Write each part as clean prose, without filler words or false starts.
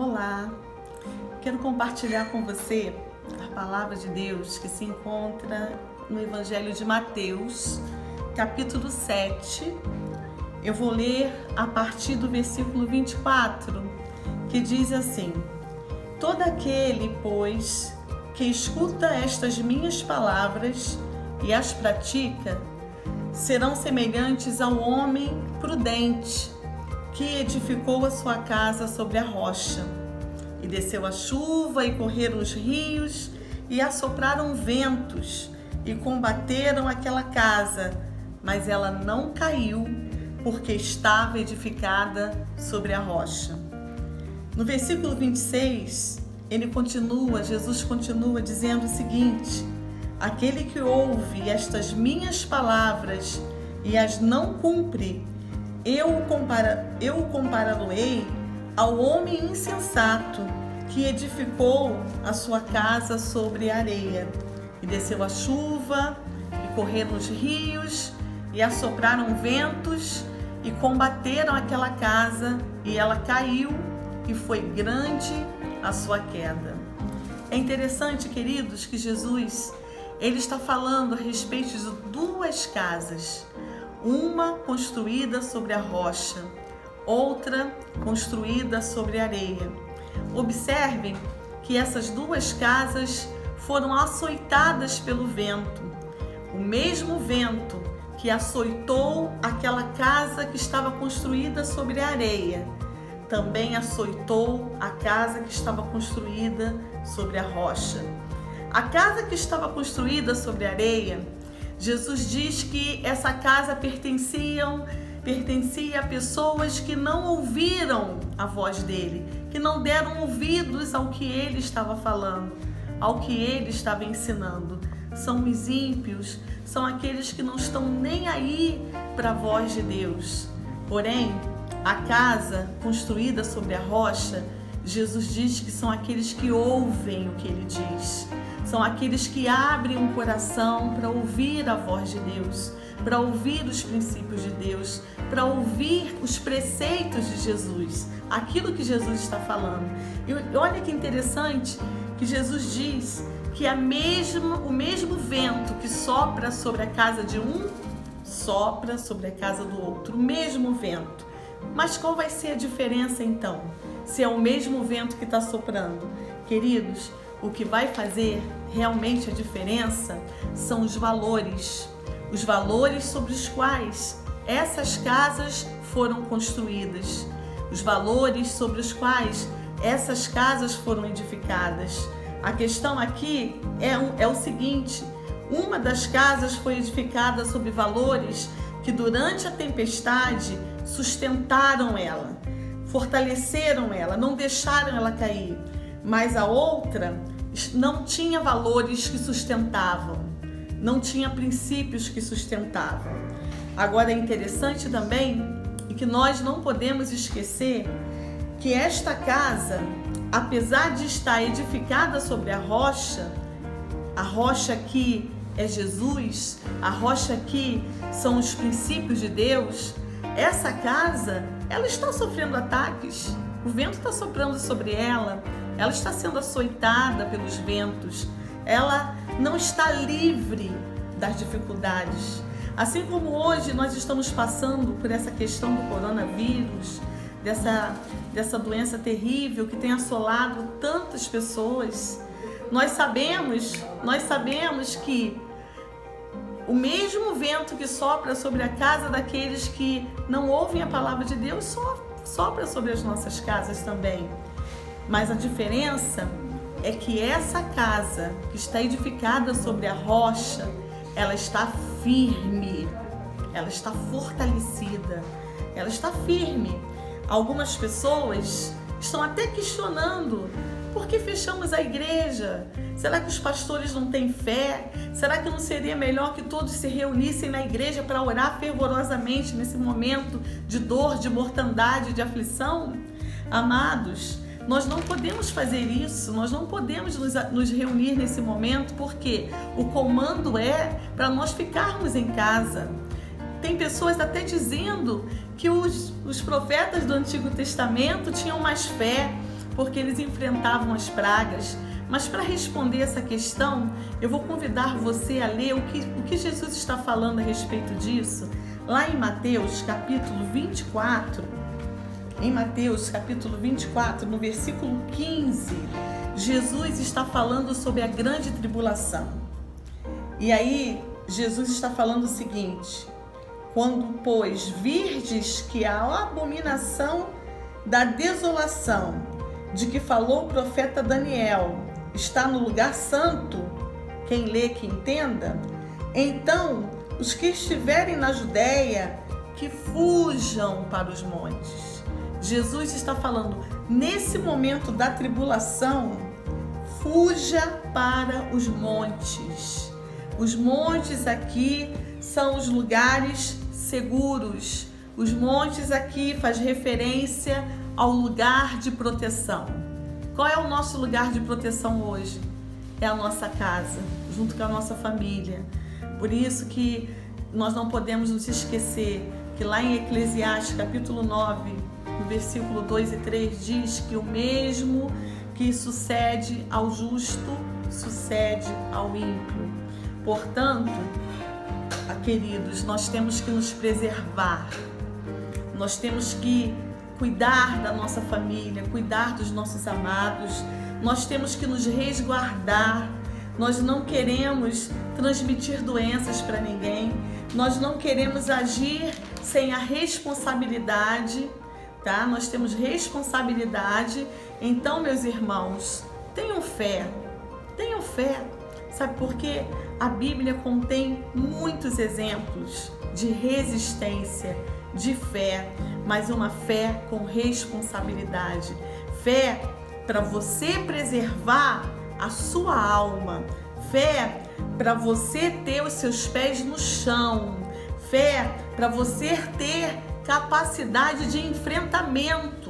Olá, quero compartilhar com você a palavra de Deus que se encontra no Evangelho de Mateus, capítulo 7. Eu vou ler a partir do versículo 24, que diz assim: Todo aquele, pois, que escuta estas minhas palavras e as pratica, serão semelhantes ao homem prudente que edificou a sua casa sobre a rocha. E desceu a chuva, e correram os rios, e assopraram ventos, e combateram aquela casa, mas ela não caiu, porque estava edificada sobre a rocha. No versículo 26, Jesus continua dizendo o seguinte: Aquele que ouve estas minhas palavras e as não cumpre, eu o compará-lo-ei ao homem insensato que edificou a sua casa sobre a areia. E desceu a chuva, e correram os rios, e assopraram ventos, e combateram aquela casa, e ela caiu, e foi grande a sua queda. É interessante, queridos, que Jesus, ele está falando a respeito de duas casas. Uma construída sobre a rocha, outra construída sobre a areia. Observem que essas duas casas foram açoitadas pelo vento. O mesmo vento que açoitou aquela casa que estava construída sobre a areia, também açoitou a casa que estava construída sobre a rocha. A casa que estava construída sobre a areia, Jesus diz que essa casa pertencia a pessoas que não ouviram a voz dele, que não deram ouvidos ao que ele estava falando, ao que ele estava ensinando. São os ímpios, são aqueles que não estão nem aí para a voz de Deus. Porém, a casa construída sobre a rocha, Jesus diz que são aqueles que ouvem o que ele diz. São aqueles que abrem o coração para ouvir a voz de Deus, para ouvir os princípios de Deus, para ouvir os preceitos de Jesus, aquilo que Jesus está falando. E olha que interessante que Jesus diz que o mesmo vento que sopra sobre a casa de um, sopra sobre a casa do outro, o mesmo vento. Mas qual vai ser a diferença então, se é o mesmo vento que está soprando? Queridos, o que vai fazer realmente a diferença são os valores sobre os quais essas casas foram construídas, os valores sobre os quais essas casas foram edificadas. A questão aqui é o seguinte: uma das casas foi edificada sobre valores que durante a tempestade sustentaram ela, fortaleceram ela, não deixaram ela cair. Mas a outra não tinha valores que sustentavam, não tinha princípios que sustentavam. Agora é interessante também e que nós não podemos esquecer que esta casa, apesar de estar edificada sobre a rocha que é Jesus, a rocha que são os princípios de Deus, essa casa, ela está sofrendo ataques, o vento está soprando sobre ela está sendo açoitada pelos ventos, ela não está livre das dificuldades. Assim como hoje nós estamos passando por essa questão do coronavírus, dessa doença terrível que tem assolado tantas pessoas, nós sabemos que o mesmo vento que sopra sobre a casa daqueles que não ouvem a palavra de Deus sopra sobre as nossas casas também. Mas a diferença é que essa casa que está edificada sobre a rocha, ela está firme, ela está fortalecida, ela está firme. Algumas pessoas estão até questionando: por que fechamos a igreja? Será que os pastores não têm fé? Será que não seria melhor que todos se reunissem na igreja para orar fervorosamente nesse momento de dor, de mortandade, de aflição? Amados, nós não podemos fazer isso, nós não podemos nos reunir nesse momento, porque o comando é para nós ficarmos em casa. Tem pessoas até dizendo que os profetas do Antigo Testamento tinham mais fé, porque eles enfrentavam as pragas. Mas para responder essa questão, eu vou convidar você a ler o que Jesus está falando a respeito disso, lá em Mateus capítulo 24, no versículo 15, Jesus está falando sobre a grande tribulação. E aí, Jesus está falando o seguinte: quando, pois, virdes que a abominação da desolação, de que falou o profeta Daniel, está no lugar santo, quem lê que entenda, então os que estiverem na Judéia, que fujam para os montes. Jesus está falando, nesse momento da tribulação, fuja para os montes. Os montes aqui são os lugares seguros. Os montes aqui faz referência ao lugar de proteção. Qual é o nosso lugar de proteção hoje? É a nossa casa, junto com a nossa família. Por isso que nós não podemos nos esquecer que lá em Eclesiastes capítulo 9, no versículo 2 e 3, diz que o mesmo que sucede ao justo, sucede ao ímpio. Portanto, queridos, nós temos que nos preservar. Nós temos que cuidar da nossa família, cuidar dos nossos amados. Nós temos que nos resguardar. Nós não queremos transmitir doenças para ninguém. Nós não queremos agir sem a responsabilidade, tá? Nós temos responsabilidade. Então, meus irmãos, tenham fé. Tenham fé. Sabe por quê? A Bíblia contém muitos exemplos de resistência, de fé, mas uma fé com responsabilidade. Fé para você preservar a sua alma. Fé para você ter os seus pés no chão. Fé para você ter capacidade de enfrentamento.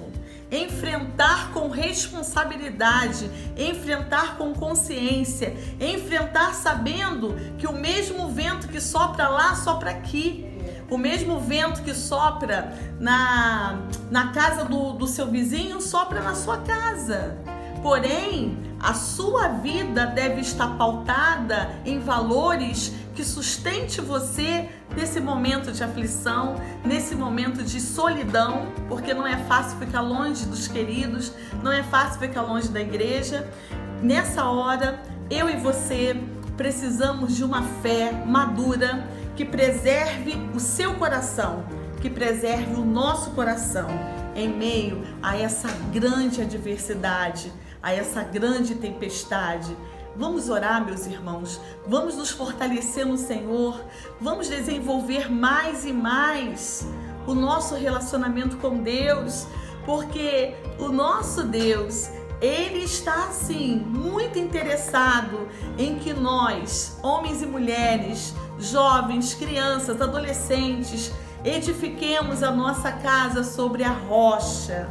Enfrentar com responsabilidade, enfrentar com consciência, enfrentar sabendo que o mesmo vento que sopra lá, sopra aqui. O mesmo vento que sopra na casa do seu vizinho, sopra na sua casa. Porém, a sua vida deve estar pautada em valores que sustente você nesse momento de aflição, nesse momento de solidão, porque não é fácil ficar longe dos queridos, não é fácil ficar longe da igreja. Nessa hora, eu e você precisamos de uma fé madura que preserve o seu coração, que preserve o nosso coração em meio a essa grande adversidade, a essa grande tempestade. Vamos orar, meus irmãos, vamos nos fortalecer no Senhor, vamos desenvolver mais e mais o nosso relacionamento com Deus, porque o nosso Deus, Ele está, assim, muito interessado em que nós, homens e mulheres, jovens, crianças, adolescentes, edifiquemos a nossa casa sobre a rocha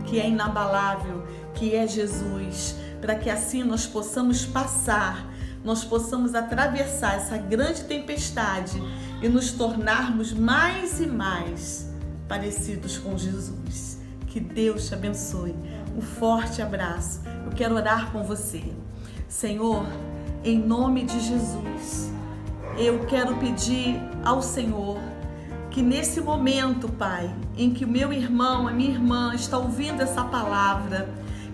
que é inabalável, que é Jesus, para que assim nós possamos passar, nós possamos atravessar essa grande tempestade e nos tornarmos mais e mais parecidos com Jesus. Que Deus te abençoe. Um forte abraço. Eu quero orar com você. Senhor, em nome de Jesus, eu quero pedir ao Senhor que nesse momento, Pai, em que o meu irmão, a minha irmã está ouvindo essa palavra,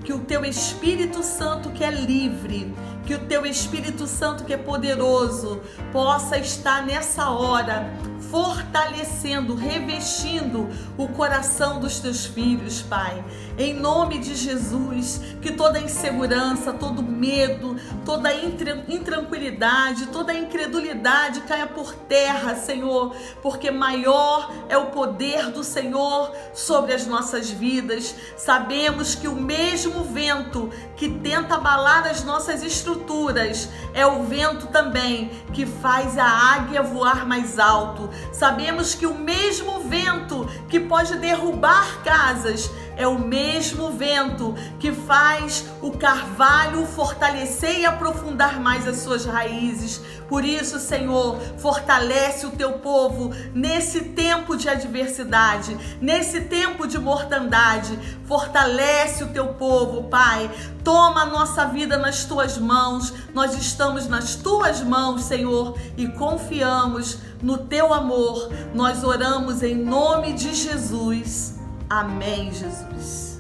que o Teu Espírito Santo, que é livre, que o Teu Espírito Santo, que é poderoso, possa estar nessa hora fortalecendo, revestindo o coração dos Teus filhos, Pai. Em nome de Jesus, que toda insegurança, todo medo, toda intranquilidade, toda incredulidade caia por terra, Senhor, porque maior é o poder do Senhor sobre as nossas vidas. Sabemos que o mesmo vento que tenta abalar as nossas estruturas é o vento também que faz a águia voar mais alto. Sabemos que o mesmo vento que pode derrubar casas é o mesmo vento que faz o carvalho fortalecer e aprofundar mais as suas raízes. Por isso, Senhor, fortalece o teu povo nesse tempo de adversidade, nesse tempo de mortandade. Fortalece o teu povo, Pai. Toma a nossa vida nas tuas mãos. Nós estamos nas tuas mãos, Senhor, e confiamos no teu amor. Nós oramos em nome de Jesus. Amém, Jesus.